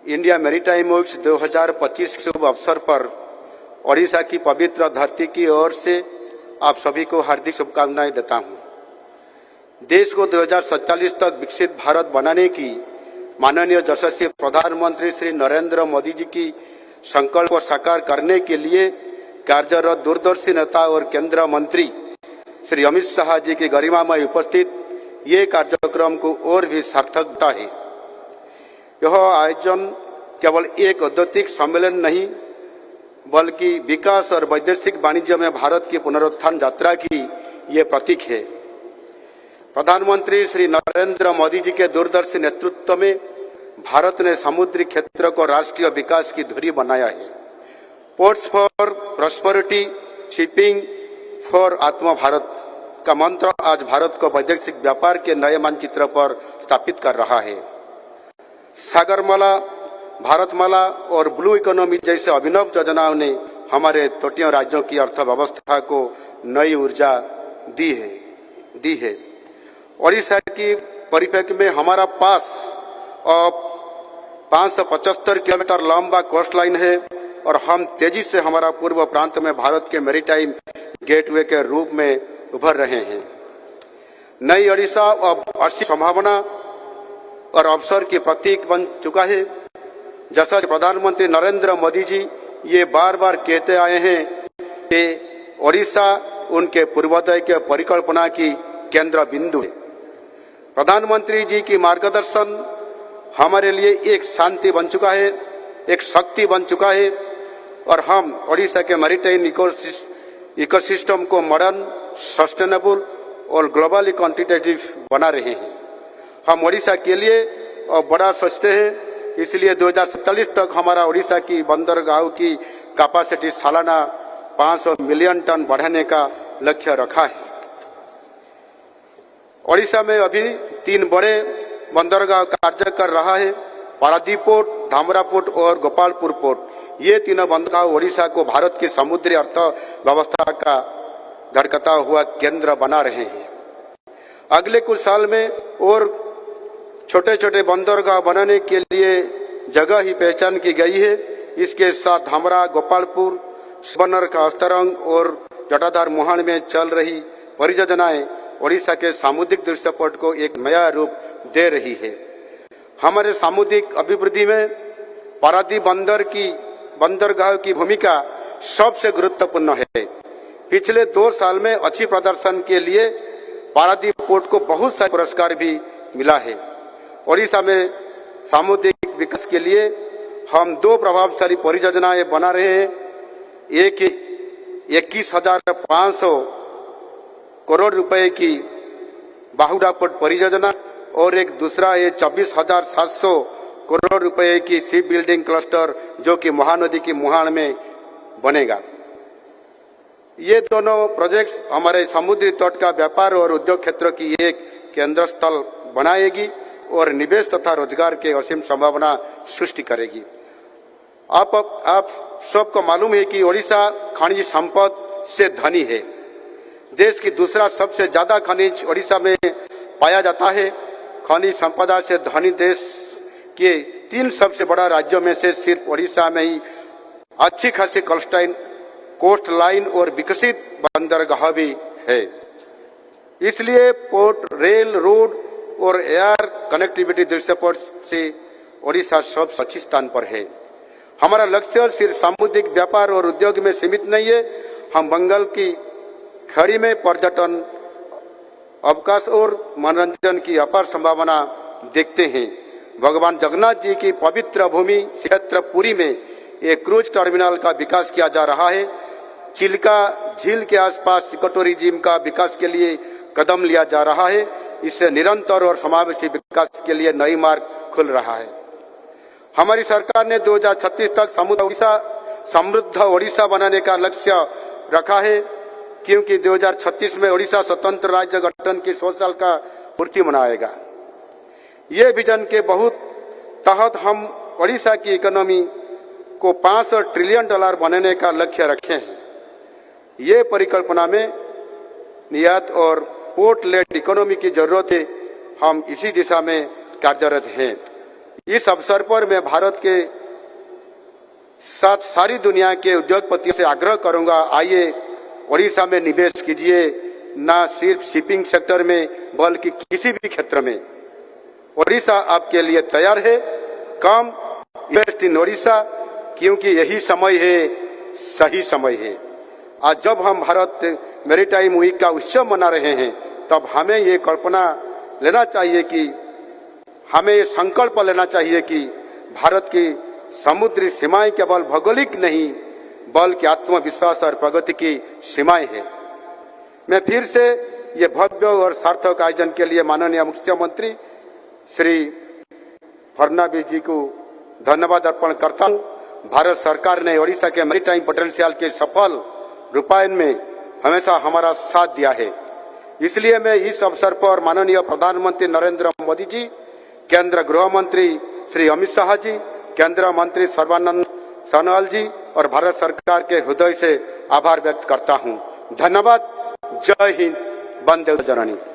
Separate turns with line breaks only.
India maritime weeks 2025 के शुभ अवसर पर ओडिशा की पवित्र धरती की ओर से आप सभी को हार्दिक शुभकामनाएं देता हूं। देश को 2047 तक विकसित भारत बनाने की माननीय यशस्वी प्रधानमंत्री श्री नरेंद्र मोदी जी की संकल्प को साकार करने के लिए कार्यरत दूरदर्शी नेता और केंद्रीय मंत्री श्री अमित शाह जी की गरिमामय उपस्थित ये कार्यक्रम को और भी सार्थकता है। यह आयोजन केवल एक औद्योगिक सम्मेलन नहीं बल्कि विकास और वैदेशिक वाणिज्य में भारत की पुनरुत्थान यात्रा की ये प्रतीक है। प्रधानमंत्री श्री नरेंद्र मोदी जी के दूरदर्शी नेतृत्व में भारत ने समुद्री क्षेत्र को राष्ट्रीय विकास की धुरी बनाया है। Ports for prosperity, shipping for आत्म भारत का मंत्र आज भारत को वैदेशिक व्यापार के नए मानचित्र पर स्थापित कर रहा है। सागरमाला, भारतमाला और ब्लू इकोनॉमी जैसे अभिनव योजनाओं ने हमारे तटीय राज्यों की अर्थव्यवस्था को नई ऊर्जा दी है। ओडिशा की परिप्रेक्ष्य में हमारा पास अब 575 किलोमीटर लंबा कोस्ट लाइन है और हम तेजी से हमारा पूर्व प्रांत में भारत के मैरीटाइम गेटवे के रूप में उभर रहे हैं। नई ओडिशा अब असीम संभावना और अवसर की प्रतीक बन चुका है। जैसा प्रधानमंत्री नरेंद्र मोदी जी ये बार बार कहते आए हैं कि ओडिशा उनके पूर्वोदय के परिकल्पना की केंद्र बिंदु है। प्रधानमंत्री जी की मार्गदर्शन हमारे लिए एक शांति बन चुका है, एक शक्ति बन चुका है और हम ओडिशा के मैरीटाइम इकोसिस्टम को मॉडर्न, सस्टेनेबल और ग्लोबली कॉम्पिटिटिव बना रहे हैं। हम ओडिशा के लिए बड़ा सोचते हैं, इसलिए 2047 तक हमारा ओडिशा की बंदरगाहों की कैपेसिटी सालाना 500 मिलियन टन बढ़ाने का लक्ष्य रखा है। ओडिशा में अभी 3 बड़े बंदरगाह कार्य कर रहा है, पारादीप पोर्ट, धामरा पोर्ट और गोपालपुर पोर्ट। ये तीनों बंदरगाह ओडिशा को भारत की समुद्री अर्थव्यवस्था का धड़कता हुआ केंद्र बना रहे हैं। अगले कुछ साल में और छोटे छोटे बंदरगाह बनाने के लिए जगह ही पहचान की गई है। इसके साथ धामरा, गोपालपुर, सुबर्णर का अस्तरंग और जटाधार मुहान में चल रही परियोजनाएं ओडिशा के सामुद्रिक दृश्यपट को एक नया रूप दे रही है। हमारे सामुद्रिक अभिवृद्धि में पारादीप बंदरगाह की भूमिका सबसे गुरुत्वपूर्ण है। पिछले 2 साल में अच्छी प्रदर्शन के लिए पारादीप पोर्ट को बहुत सारे पुरस्कार भी मिला है। ओडिशा में सामुद्रिक विकास के लिए हम 2 प्रभावशाली परियोजनाएं बना रहे हैं। एक 21,500 करोड़ रुपए की बाहुडा पोर्ट परियोजना और एक दूसरा ये 24,700 करोड़ रुपए की शिप बिल्डिंग क्लस्टर जो कि महानदी की मुहान में बनेगा। ये दोनों प्रोजेक्ट्स हमारे समुद्री तट का व्यापार और उद्योग क्षेत्र की एक केंद्र स्थल बनाएगी और निवेश तथा रोजगार के असीम संभावना सृष्टि करेगी। आप सबको मालूम है कि ओडिशा खनिज संपद से धनी है। देश की दूसरा सबसे ज्यादा खनिज ओडिशा में पाया जाता है। खनिज संपदा से धनी देश के 3 सबसे बड़ा राज्यों में से सिर्फ ओडिशा में ही अच्छी खासी कोस्ट लाइन और विकसित बंदरगाह भी है। इसलिए पोर्ट, रेल, रोड और एयर कनेक्टिविटी दृष्टिकोण से ओडिशा सबसे अच्छे स्थान पर है। हमारा लक्ष्य सिर्फ सामुद्रिक व्यापार और उद्योग में सीमित नहीं है। हम बंगाल की खाड़ी में पर्यटन, अवकाश और मनोरंजन की अपार संभावना देखते हैं। भगवान जगन्नाथ जी की पवित्र भूमि क्षेत्र पुरी में एक क्रूज टर्मिनल का विकास किया जा रहा है। चिल्का झील के आसपास इको टूरिज्म का विकास के लिए कदम लिया जा रहा है। इससे निरंतर और समावेशी विकास के लिए नई मार्ग खुल रहा है। हमारी सरकार ने 2036 तक समृद्ध ओडिशा बनाने का लक्ष्य रखा है, क्योंकि 2036 में ओडिशा स्वतंत्र राज्य गठन की 100 साल का पूर्ति मनाएगा। ये विजन के बहुत तहत हम ओडिशा की इकोनॉमी को $500 ट्रिलियन बनाने का लक्ष्य रखे हैं। ये परिकल्पना में निर्यात और पोर्ट लेड इकोनॉमी की जरूरत है। हम इसी दिशा में कार्यरत हैं। इस अवसर पर मैं भारत के साथ सारी दुनिया के उद्योगपतियों से आग्रह करूंगा, आइए ओडिशा में निवेश कीजिए, न सिर्फ शिपिंग सेक्टर में बल्कि किसी भी क्षेत्र में। ओडिशा आपके लिए तैयार है। कम इन्वेस्ट इन ओडिशा, क्योंकि यही समय है, सही समय है। आज जब हम भारत मैरीटाइम वीक का उत्सव मना रहे हैं, तब हमें ये कल्पना लेना चाहिए कि हमें ये संकल्प लेना चाहिए कि भारत की समुद्री सीमाएं केवल भौगोलिक नहीं बल्कि आत्मविश्वास और प्रगति की सीमाएं हैं। मैं फिर से ये भव्य और सार्थक आयोजन के लिए माननीय मुख्यमंत्री श्री फडणवीस जी को धन्यवाद अर्पण करता हूं। भारत सरकार ने ओडिशा के मैरीटाइम पोटेंशियल के सफल रूपायन में हमेशा हमारा साथ दिया है। इसलिए मैं इस अवसर पर माननीय प्रधानमंत्री नरेंद्र मोदी जी, केंद्र गृह मंत्री श्री अमित शाह जी, केंद्रीय मंत्री सर्बानंद सोनोवाल जी और भारत सरकार के हृदय से आभार व्यक्त करता हूं। धन्यवाद। जय हिंद। वंदे जननी।